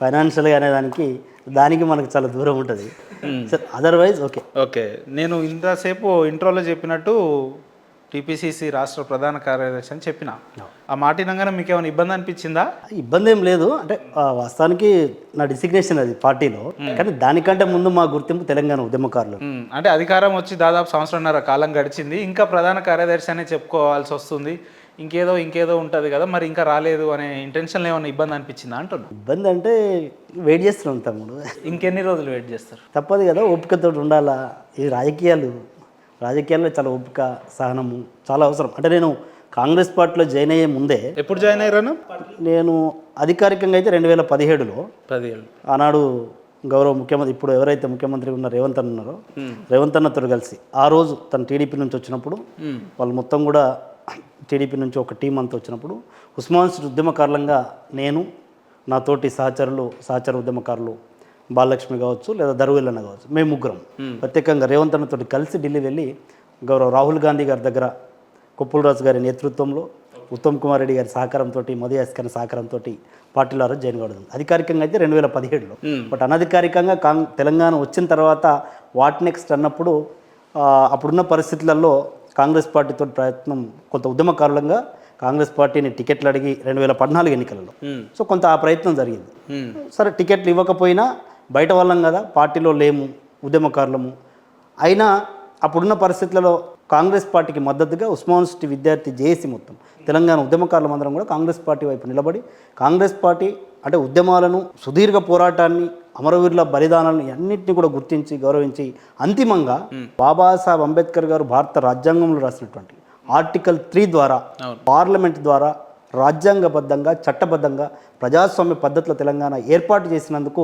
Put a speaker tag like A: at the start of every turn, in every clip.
A: ఫైనాన్షియల్గా అనేదానికి దానికి మనకు చాలా దూరం ఉంటుంది. Otherwise okay.
B: ఓకే, నేను ఇంతసేపు ఇంట్రోలో చెప్పినట్టు టీపీసీసీ రాష్ట్ర ప్రధాన కార్యదర్శి అని చెప్పిన ఆ మాట వినగానే మీకు ఏమైనా ఇబ్బంది అనిపించిందా?
A: ఇబ్బంది ఏం లేదు. అంటే వాస్తవానికి నా డిసిగ్నేషన్ అది పార్టీలో, కానీ దానికంటే ముందు మా గుర్తింపు తెలంగాణ ఉద్యమకారులు.
B: అంటే అధికారం వచ్చి దాదాపు సంవత్సరంన్నర కాలం గడిచింది, ఇంకా ప్రధాన కార్యదర్శి అనే చెప్పుకోవాల్సి వస్తుంది, ఇంకేదో ఉంటుంది కదా, మరి ఇంకా రాలేదు అనే ఇంటెన్షన్లో ఏమైనా ఇబ్బంది అనిపించిందా అంటున్నా?
A: ఇబ్బంది అంటే వెయిట్ చేస్తున్నాం తమ్ముడు.
B: ఇంకెన్ని రోజులు వెయిట్ చేస్తారు?
A: తప్పదు కదా, ఓపికతో ఉండాలా. ఈ రాజకీయాల్లో చాలా ఓపిక, సహనము చాలా అవసరం. అంటే నేను కాంగ్రెస్ పార్టీలో జాయిన్ అయ్యే ముందే.
B: ఎప్పుడు జాయిన్ అయ్యాను?
A: నేను అధికారికంగా అయితే 2017లో. ఆనాడు గౌరవ ముఖ్యమంత్రి, ఇప్పుడు ఎవరైతే ముఖ్యమంత్రి ఉన్న రేవంత్ అన్న ఉన్నారో, రేవంత్ అన్నతో కలిసి ఆ రోజు తను టీడీపీ నుంచి వచ్చినప్పుడు, వాళ్ళు మొత్తం కూడా టీడీపీ నుంచి ఒక టీం అంతా వచ్చినప్పుడు, ఉస్మాన్ ఉద్యమకారులంగా నేను, నా తోటి సహచర ఉద్యమకారులు బాలలక్ష్మి కావచ్చు, లేదా దరువులన్న కావచ్చు, మేము ముగ్గురం ప్రత్యేకంగా రేవంత్ అన్నతో కలిసి ఢిల్లీ వెళ్ళి గౌరవ రాహుల్ గాంధీ గారి దగ్గర కొప్పుల రాజు గారి నేతృత్వంలో, ఉత్తమ్ కుమార్ రెడ్డి గారి సహకారంతో, మోదీ అస్కర్ సహకారంతో పార్టీలో జాయిన్ కావడం. అధికారికంగా అయితే 2017లో. బట్ అనధికారికంగా తెలంగాణ వచ్చిన తర్వాత వాట్ నెక్స్ట్ అన్నప్పుడు అప్పుడున్న పరిస్థితులలో కాంగ్రెస్ పార్టీతో ప్రయత్నం, కొంత ఉద్యమకారులంగా కాంగ్రెస్ పార్టీని టికెట్లు అడిగి 2014 ఎన్నికలలో సో కొంత ఆ ప్రయత్నం జరిగింది. సరే, టికెట్లు ఇవ్వకపోయినా బయట వాళ్ళం కదా, పార్టీలో లేము, ఉద్యమకారులము అయినా అప్పుడున్న పరిస్థితులలో కాంగ్రెస్ పార్టీకి మద్దతుగా ఉస్మాన్ యూనివర్సిటీ విద్యార్థి జేఏసీ మొత్తం తెలంగాణ ఉద్యమకారులం అందరం కూడా కాంగ్రెస్ పార్టీ వైపు నిలబడి, కాంగ్రెస్ పార్టీ అంటే ఉద్యమాలను, సుదీర్ఘ పోరాటాన్ని, అమరవీరుల బలిదానాలను అన్నింటినీ కూడా గుర్తించి గౌరవించి అంతిమంగా బాబాసాహెబ్ అంబేద్కర్ గారు భారత రాజ్యాంగంలో రాసినటువంటి ఆర్టికల్ 3 ద్వారా, పార్లమెంట్ ద్వారా రాజ్యాంగబద్ధంగా, చట్టబద్ధంగా ప్రజాస్వామ్య పద్ధతిలో తెలంగాణ ఏర్పాటు చేసినందుకు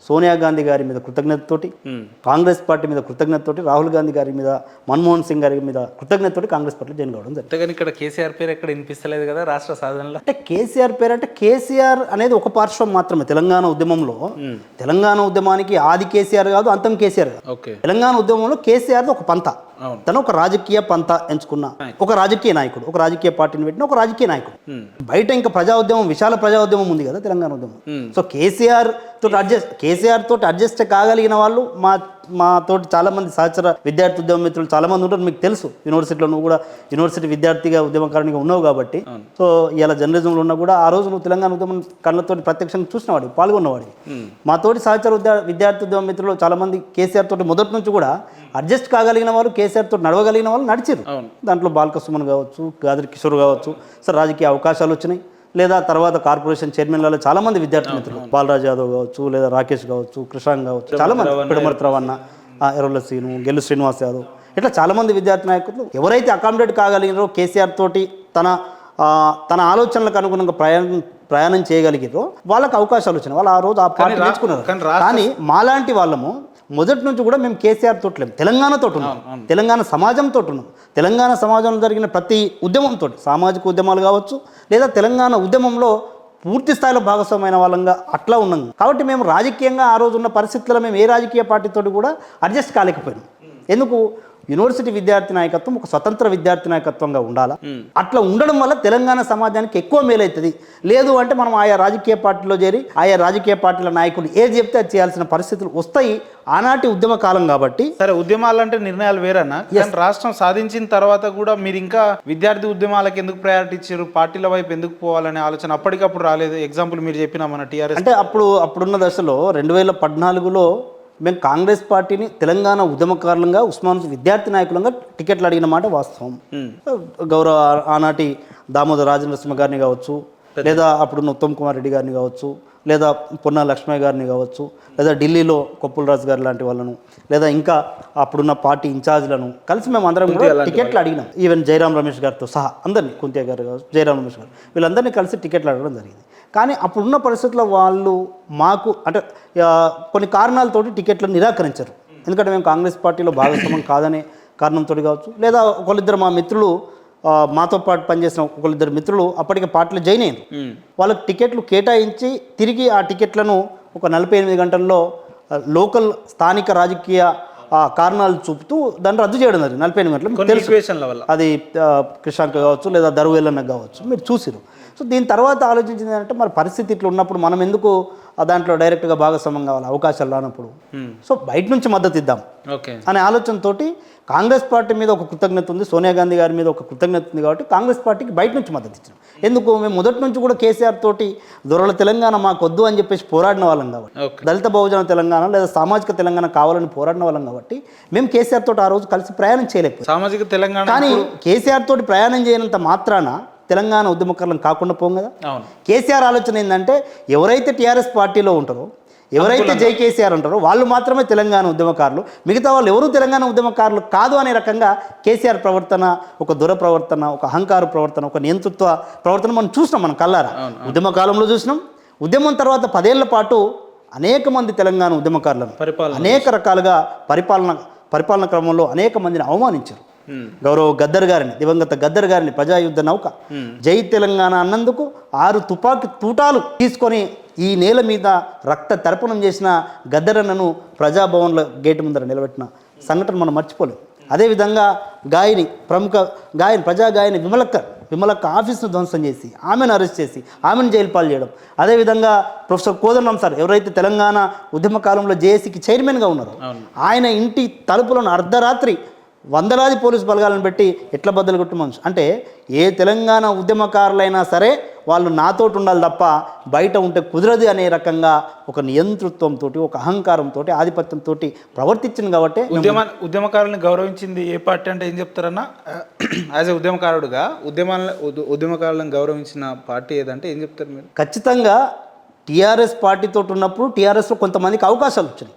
A: సోనియా గాంధీ గారి మీద కృతజ్ఞతతోటి, కాంగ్రెస్ పార్టీ మీద కృతజ్ఞతతోటి, రాహుల్ గాంధీ గారి మీద, మన్మోహన్ సింగ్ గారి మీద కృతజ్ఞతతోటి కాంగ్రెస్ పార్టీలో జాయిన్ కావడం జరిగింది.
B: కానీ ఇక్కడ కేసీఆర్ పేరు ఎక్కడ వినిపిస్తలేదు కదా రాష్ట్ర సాధనలో?
A: అంటే కేసీఆర్ పేరు అంటే కేసీఆర్ అనేది ఒక పార్శ్వం మాత్రమే తెలంగాణ ఉద్యమంలో. తెలంగాణ ఉద్యమానికి ఆది కేసీఆర్ కాదు, అంతం కేసీఆర్ కాదు. తెలంగాణ ఉద్యమంలో కేసీఆర్ ఒక పంత, తను ఒక రాజకీయ పంత ఎంచుకున్న ఒక రాజకీయ నాయకుడు, ఒక రాజకీయ పార్టీని పెట్టిన ఒక రాజకీయ నాయకుడు. బయట ఇంకా ప్రజా ఉద్యమం, విశాల ప్రజా ఉద్యమం ఉంది కదా తెలంగాణ ఉద్యమం. సో కేసీఆర్ తోటి అడ్జస్ట్ కాగలిగిన వాళ్ళు మా తోటి చాలా మంది సహచర విద్యార్థి ఉద్యమ మిత్రులు చాలా మంది ఉంటారు. మీకు తెలుసు, యూనివర్సిటీలో నువ్వు కూడా యూనివర్సిటీ విద్యార్థిగా, ఉద్యమకారునిగా ఉన్నావు కాబట్టి. సో ఇలా జర్నలిజంలో ఉన్నా కూడా ఆ రోజు నువ్వు తెలంగాణ ఉద్యమం కళ్ళతోటి ప్రత్యక్షంగా చూసినవాడు, పాల్గొన్నవాడు. మా తోటి సహచర విద్యార్థి ఉద్యమ మిత్రులు చాలా మంది కేసీఆర్ తోటి మొదటి నుంచి కూడా అడ్జస్ట్ కాగలిగిన వాళ్ళు, కేసీఆర్ తోటి నడవగలిగిన వాళ్ళు నడిచారు. దాంట్లో బాల్క సుమన్ కావచ్చు, గాదరి కిషోర్ కావచ్చు. సో రాజకీయ అవకాశాలు వచ్చినాయి, లేదా తర్వాత కార్పొరేషన్ చైర్మన్లలో చాలా మంది విద్యార్థి మిత్రులు, బాలరాజ్ యాదవ్ కావచ్చు, లేదా రాకేష్ కావచ్చు, కృషాంగ్ కావచ్చు, చాలా మంది, పిడమర్తి రవణ, ఎర్రల శ్రీను, గెల్లు శ్రీనివాస్ యాదవ్, ఇట్లా చాలా మంది విద్యార్థి నాయకులు ఎవరైతే అకామిడేట్ కాగలిగినారో, కేసీఆర్ తోటి తన ఆలోచనలకు అనుగుణంగా ప్రయాణం చేయగలిగారో వాళ్ళకి అవకాశాలు వచ్చినాయి. వాళ్ళు ఆ రోజు ఆ పార్టీ నేర్చుకున్నారు. కానీ మాలాంటి వాళ్ళము మొదటి నుంచి కూడా మేము కేసీఆర్ తోటి లేము, తెలంగాణతో ఉన్నాం, తెలంగాణ సమాజంతో ఉన్నాం. తెలంగాణ సమాజంలో జరిగిన ప్రతి ఉద్యమంతో, సామాజిక ఉద్యమాలు కావచ్చు, లేదా తెలంగాణ ఉద్యమంలో పూర్తి స్థాయిలో భాగస్వామైన వాళ్ళంగా అట్లా ఉన్నాం. కాబట్టి మేము రాజకీయంగా ఆ రోజు ఉన్న పరిస్థితుల్లో మేము ఏ రాజకీయ పార్టీతో కూడా అడ్జస్ట్ కాలేకపోయినాం. ఎందుకు? యూనివర్సిటీ విద్యార్థి నాయకత్వం ఒక స్వతంత్ర విద్యార్థి నాయకత్వంగా ఉండాలా. అట్లా ఉండడం వల్ల తెలంగాణ సమాజానికి ఎక్కువ మేలవుతుంది. లేదు అంటే మనం ఆయా రాజకీయ పార్టీలో చేరి ఆయా రాజకీయ పార్టీల నాయకులు ఏది చెప్తే అది చేయాల్సిన పరిస్థితులు వస్తాయి. ఆనాటి ఉద్యమ కాలం కాబట్టి.
B: సరే, ఉద్యమాలు అంటే నిర్ణయాలు వేరన్నా, రాష్ట్రం సాధించిన తర్వాత కూడా మీరు ఇంకా విద్యార్థి ఉద్యమాలకు ఎందుకు ప్రయారిటీ ఇచ్చారు, పార్టీల వైపు ఎందుకు పోవాలనే ఆలోచన అప్పటికప్పుడు రాలేదు? ఎగ్జాంపుల్ మీరు చెప్పిన మన టీఆర్ఎస్
A: అంటే అప్పుడున్న దశలో 2014లో మేము కాంగ్రెస్ పార్టీని తెలంగాణ ఉద్యమకారులంగా, ఉస్మాన్ విద్యార్థి నాయకులంగా టికెట్లు అడిగిన మాట వాస్తవం. గౌరవ ఆనాటి దామోదర రాజనరసింహ గారిని కావచ్చు, లేదా అప్పుడున్న ఉత్తమ్ కుమార్ రెడ్డి గారిని కావచ్చు, లేదా పొన్నా లక్ష్మయ్య గారిని కావచ్చు, లేదా ఢిల్లీలో కొప్పుల రాజు గారు లాంటి వాళ్ళను, లేదా ఇంకా అప్పుడున్న పార్టీ ఇన్ఛార్జ్లను కలిసి మేము అందరం కూడా టికెట్లు అడిగినాం. ఈవెన్ జయరాం రమేష్ గారితో సహా అందరినీ, కుంతియా గారు కావచ్చు, జయరాం రమేష్ గారు, వీళ్ళందరినీ కలిసి టికెట్లు అడగడం జరిగింది. కానీ అప్పుడున్న పరిస్థితుల్లో వాళ్ళు మాకు అంటే కొన్ని కారణాలతోటి టికెట్లను నిరాకరించారు. ఎందుకంటే మేము కాంగ్రెస్ పార్టీలో భాగస్వామ్యం కాదనే కారణంతో కావచ్చు, లేదా ఒకళ్ళిద్దరు మా మిత్రులు, మాతో పాటు పనిచేసిన ఒకళ్ళిద్దరు మిత్రులు అప్పటికే పార్టీలో జాయిన్ అయ్యారు. వాళ్ళకి టికెట్లు కేటాయించి తిరిగి ఆ టికెట్లను ఒక 48 గంటల్లో లోకల్ స్థానిక రాజకీయ కారణాలు చూపుతూ దాన్ని రద్దు చేయడం జరిగింది. 48 గంటలు తెలుసు, అది కృషాంక్ కావచ్చు, లేదా దరువేలన్న కావచ్చు, మీరు చూసిరు. సో దీని తర్వాత ఆలోచించింది ఏంటంటే మరి పరిస్థితి ఇట్లా ఉన్నప్పుడు మనం ఎందుకు దాంట్లో డైరెక్ట్గా భాగస్వామ్యం కావాలి అవకాశాలు రానప్పుడు, సో బయట నుంచి మద్దతు ఇద్దాం అనే ఆలోచనతోటి కాంగ్రెస్ పార్టీ మీద ఒక కృతజ్ఞత ఉంది, సోనియా గాంధీ గారి మీద ఒక కృతజ్ఞత ఉంది కాబట్టి కాంగ్రెస్ పార్టీకి బయట నుంచి మద్దతు ఇచ్చాం. ఎందుకు మేము మొదటి నుంచి కూడా కేసీఆర్ తోటి దొరల తెలంగాణ మాకు వద్దు అని చెప్పేసి పోరాడిన వాళ్ళం కాబట్టి, దళిత బహుజన తెలంగాణ లేదా సామాజిక తెలంగాణ కావాలని పోరాడిన వాళ్ళం కాబట్టి మేము కేసీఆర్ తోటి ఆ రోజు కలిసి ప్రయాణం చేయలేకపోయాం.
B: సామాజిక తెలంగాణ
A: కానీ కేసీఆర్ తోటి ప్రయాణం చేయనంత మాత్రాన తెలంగాణ ఉద్యమకారులను కాకుండా పోం కదా. కేసీఆర్ ఆలోచన ఏంటంటే ఎవరైతే టీఆర్ఎస్ పార్టీలో ఉంటారో, ఎవరైతే జై కేసీఆర్ అంటారో వాళ్ళు మాత్రమే తెలంగాణ ఉద్యమకారులు, మిగతా వాళ్ళు ఎవరు తెలంగాణ ఉద్యమకారులు కాదు అనే రకంగా కేసీఆర్ ప్రవర్తన ఒక దుర ప్రవర్తన, ఒక అహంకార ప్రవర్తన, ఒక నియంతృత్వ ప్రవర్తన మనం చూసినాం, మనం కల్లారా ఉద్యమ కాలంలో చూసినాం. ఉద్యమం తర్వాత 10 ఏళ్ల పాటు అనేక మంది తెలంగాణ ఉద్యమకారులను అనేక రకాలుగా పరిపాలన క్రమంలో అనేక మందిని అవమానించారు. గౌరవ గద్దర్ గారిని, దివంగత గద్దర్ గారిని ప్రజాయుద్ధ నౌక జై తెలంగాణ అన్నందుకు 6 తుపాకీ తూటాలు తీసుకొని ఈ నేల మీద రక్త తర్పణం చేసిన గద్దరన్నను ప్రజాభవన్ల గేటు ముందర నిలబెట్టిన సంఘటన మనం మర్చిపోలేం. అదేవిధంగా ప్రముఖ గాయని ప్రజా గాయని విమలక్క ఆఫీస్ను ధ్వంసం చేసి ఆమెను అరెస్ట్ చేసి ఆమెను జైలు పాలు చేయడం. అదేవిధంగా ప్రొఫెసర్ కోదండరాం సార్ ఎవరైతే తెలంగాణ ఉద్యమ కాలంలో జేఏసీకి చైర్మన్గా ఉన్నారో ఆయన ఇంటి తలుపులను అర్ధరాత్రి వందలాది పోలీసు బలగాలను పెట్టి ఎట్లా బద్దలు కొట్టు మనిషి అంటే, ఏ తెలంగాణ ఉద్యమకారులైనా సరే వాళ్ళు నాతోటి ఉండాలి తప్ప బయట ఉంటే కుదరదు అనే రకంగా ఒక నియంతృత్వంతో, ఒక అహంకారంతో, ఆధిపత్యంతో ప్రవర్తించింది. కాబట్టి
B: ఉద్యమకారులను గౌరవించింది ఏ పార్టీ అంటే ఏం చెప్తారన్నా? యాజ్ ఏ ఉద్యమకారుడుగా ఉద్యమకారులను గౌరవించిన పార్టీ ఏదంటే ఏం చెప్తారు మీరు?
A: ఖచ్చితంగా టీఆర్ఎస్ పార్టీతో ఉన్నప్పుడు టీఆర్ఎస్లో కొంతమందికి అవకాశాలు వచ్చినాయి.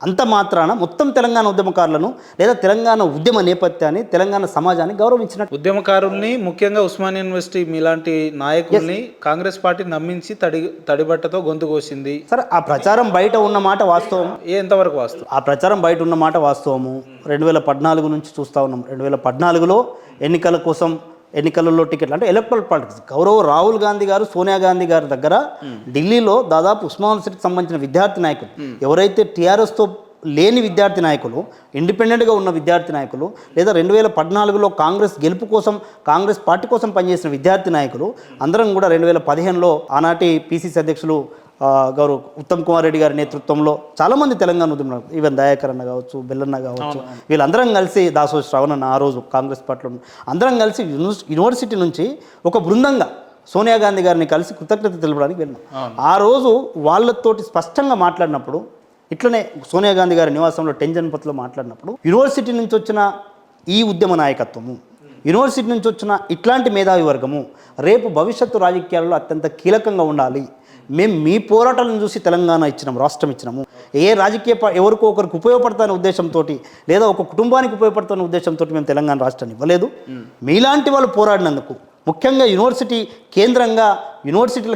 A: అంత మాత్రాన మొత్తం తెలంగాణ ఉద్యమకారులను లేదా తెలంగాణ ఉద్యమ నేపథ్యాన్ని, తెలంగాణ సమాజాన్ని గౌరవించినట్టు.
B: ఉద్యమకారుల్ని, ముఖ్యంగా ఉస్మానియా యూనివర్సిటీ మీలాంటి నాయకుల్ని కాంగ్రెస్ పార్టీ నమ్మించి తడిబట్టతో గొంతు కోసింది.
A: సరే, ఆ ప్రచారం బయట ఉన్న మాట వాస్తవం.
B: ఎంతవరకు వాస్తవం?
A: ఆ ప్రచారం బయట ఉన్న మాట వాస్తవము. 2014 నుంచి చూస్తూ ఉన్నాం. 2014లో ఎన్నికలలో టికెట్లు అంటే ఎలక్ట్రల్ పాలిటిక్స్. గౌరవ రాహుల్ గాంధీ గారు, సోనియా గాంధీ గారి దగ్గర ఢిల్లీలో దాదాపు ఉస్మానియా యూనివర్సిటీకి సంబంధించిన విద్యార్థి నాయకులు, ఎవరైతే టీఆర్ఎస్తో లేని విద్యార్థి నాయకులు, ఇండిపెండెంట్గా ఉన్న విద్యార్థి నాయకులు, లేదా 2014లో కాంగ్రెస్ గెలుపు కోసం, కాంగ్రెస్ పార్టీ కోసం పనిచేసిన విద్యార్థి నాయకులు అందరం కూడా 2015లో ఆనాటి పిసిసి అధ్యక్షులు గౌరవ ఉత్తమ్ కుమార్ రెడ్డి గారి నేతృత్వంలో చాలామంది తెలంగాణ ఉద్యమం, ఈవెన్ దయాకర్ అన్న కావచ్చు, బెల్లన్న కావచ్చు, వీళ్ళందరం కలిసి దాసో శ్రవణ్ అన్న ఆ రోజు కాంగ్రెస్ పార్టీలో అందరం కలిసి యూనివర్సిటీ నుంచి ఒక బృందంగా సోనియా గాంధీ గారిని కలిసి కృతజ్ఞత తెలపడానికి వెళ్ళినాం. ఆ రోజు వాళ్ళతోటి స్పష్టంగా మాట్లాడినప్పుడు, ఇట్లనే సోనియా గాంధీ గారి నివాసంలో టెన్షన్ పత్లో మాట్లాడినప్పుడు, యూనివర్సిటీ నుంచి వచ్చిన ఈ ఉద్యమ నాయకత్వము, యూనివర్సిటీ నుంచి వచ్చిన ఇట్లాంటి మేధావి వర్గము రేపు భవిష్యత్తు రాజకీయాల్లో అత్యంత కీలకంగా ఉండాలి. మేము మీ పోరాటాలను చూసి తెలంగాణ ఇచ్చినాం, రాష్ట్రం ఇచ్చినాము. ఏ రాజకీయ ఎవరికో ఒకరికి ఉపయోగపడతానే ఉద్దేశంతో లేదా ఒక కుటుంబానికి ఉపయోగపడుతున్న ఉద్దేశంతో మేము తెలంగాణ రాష్ట్రాన్ని ఇవ్వలేదు. మీలాంటి వాళ్ళు పోరాడినందుకు, ముఖ్యంగా యూనివర్సిటీల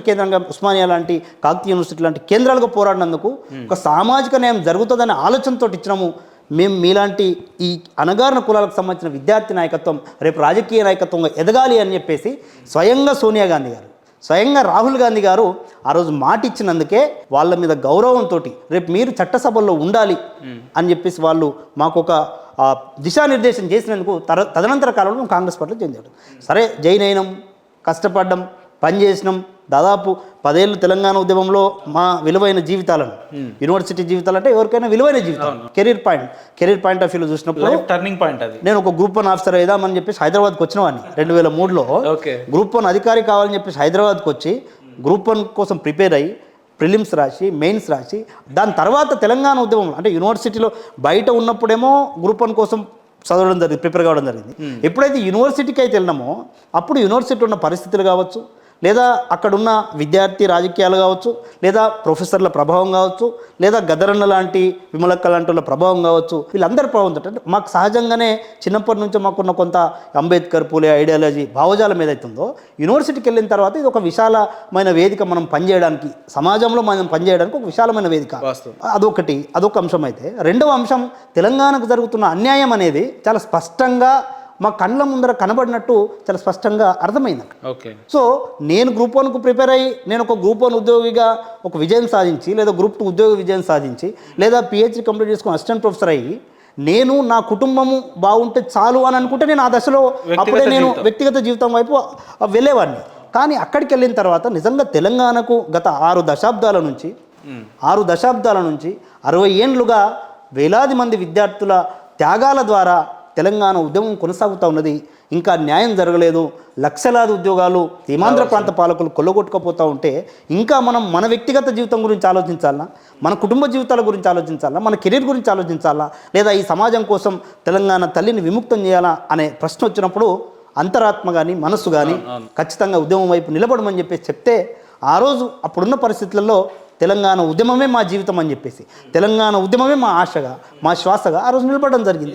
A: కేంద్రంగా ఉస్మానియా లాంటి, కాకతీయ యూనివర్సిటీ లాంటి కేంద్రాలుగా పోరాడినందుకు ఒక సామాజిక న్యాయం జరుగుతుందనే ఆలోచనతో ఇచ్చినాము. మేము మీలాంటి ఈ అణగారిన కులాలకు సంబంధించిన విద్యార్థి నాయకత్వం రేపు రాజకీయ నాయకత్వంగా ఎదగాలి అని చెప్పేసి స్వయంగా సోనియా గాంధీ గారు, స్వయంగా రాహుల్ గాంధీ గారు ఆ రోజు మాట ఇచ్చినందుకే వాళ్ళ మీద గౌరవంతో రేపు మీరు చట్టసభల్లో ఉండాలి అని చెప్పేసి వాళ్ళు మాకు ఒక దిశానిర్దేశం చేసినందుకు తదనంతర కాలంలో కాంగ్రెస్ పార్టీలో జాయిన్ చేయడం. సరే, జాయిన్ అయినాం, కష్టపడ్డాం, పనిచేసినాం. దాదాపు 10 ఏళ్ళు తెలంగాణ ఉద్యమంలో మా విలువైన జీవితాలను, యూనివర్సిటీ జీవితాలు అంటే ఎవరికైనా విలువైన జీవితాలు, కెరీర్ పాయింట్ ఆఫ్ వ్యూలో చూసినప్పుడు
B: టర్నింగ్ పాయింట్ అది.
A: నేను ఒక గ్రూప్ 1 ఆఫీసర్ అయిదామని చెప్పేసి హైదరాబాద్కి వచ్చినవాడిని 2003లో. గ్రూప్ 1 అధికారి కావాలని చెప్పేసి హైదరాబాద్కి వచ్చి గ్రూప్ 1 కోసం ప్రిపేర్ అయ్యి ప్రిలిమ్స్ రాసి, మెయిన్స్ రాసి, దాని తర్వాత తెలంగాణ ఉద్యమం అంటే యూనివర్సిటీలో బయట ఉన్నప్పుడేమో గ్రూప్ 1 కోసం చదవడం జరిగింది, ప్రిపేర్ కావడం జరిగింది. ఎప్పుడైతే యూనివర్సిటీకి అయితే వెళ్ళినామో అప్పుడు యూనివర్సిటీలో ఉన్న పరిస్థితులు కావచ్చు, లేదా అక్కడున్న విద్యార్థి రాజకీయాలు కావచ్చు, లేదా ప్రొఫెసర్ల ప్రభావం కావచ్చు, లేదా గదరన్న లాంటి, విమలక్క లాంటి వాళ్ళ ప్రభావం కావచ్చు, వీళ్ళందరి ప్రభావం అంటే మాకు సహజంగానే చిన్నప్పటి నుంచి మాకున్న కొంత అంబేద్కర్, పూలే ఐడియాలజీ, భావజాలం ఏదైతుందో యూనివర్సిటీకి వెళ్ళిన తర్వాత ఇది ఒక విశాలమైన వేదిక, మనం పనిచేయడానికి, సమాజంలో మనం పనిచేయడానికి ఒక విశాలమైన వేదిక. అదొక అంశం. అయితే రెండవ అంశం, తెలంగాణకు జరుగుతున్న అన్యాయం అనేది చాలా స్పష్టంగా మా కళ్ళ ముందర కనబడినట్టు చాలా స్పష్టంగా అర్థమైంది. సో నేను గ్రూప్ 1కు ప్రిపేర్ అయ్యి నేను ఒక గ్రూప్ 1 ఉద్యోగిగా ఒక విజయం సాధించి, లేదా గ్రూప్ 2 ఉద్యోగ విజయం సాధించి, లేదా పిహెచ్డీ కంప్లీట్ చేసుకుని అసిస్టెంట్ ప్రొఫెసర్ అయ్యి నేను నా కుటుంబము బాగుంటే చాలు అని అనుకుంటే నేను ఆ దశలో అప్పుడే నేను వ్యక్తిగత జీవితం వైపు వెళ్ళేవాడిని. కానీ అక్కడికి వెళ్ళిన తర్వాత నిజంగా తెలంగాణకు గత 6 దశాబ్దాల నుంచి 60 ఏండ్లుగా వేలాది మంది విద్యార్థుల త్యాగాల ద్వారా తెలంగాణ ఉద్యమం కొనసాగుతూ ఉన్నది. ఇంకా న్యాయం జరగలేదు. లక్షలాది ఉద్యోగాలు సీమాంధ్ర ప్రాంత పాలకులు కొల్లగొట్టుకుపోతూ ఉంటే ఇంకా మనం మన వ్యక్తిగత జీవితం గురించి ఆలోచించాలా, మన కుటుంబ జీవితాల గురించి ఆలోచించాలా, మన కెరీర్ గురించి ఆలోచించాలా, లేదా ఈ సమాజం కోసం తెలంగాణ తల్లిని విముక్తం చేయాలా అనే ప్రశ్న వచ్చినప్పుడు అంతరాత్మ కానీ మనస్సు కానీ ఖచ్చితంగా ఉద్యమం వైపు నిలబడమని చెప్పేసి చెప్తే ఆ రోజు అప్పుడున్న పరిస్థితులలో తెలంగాణ ఉద్యమమే మా జీవితం అని చెప్పేసి, తెలంగాణ ఉద్యమమే మా ఆశగా, మా శ్వాసగా ఆ రోజు నిలబడడం జరిగింది.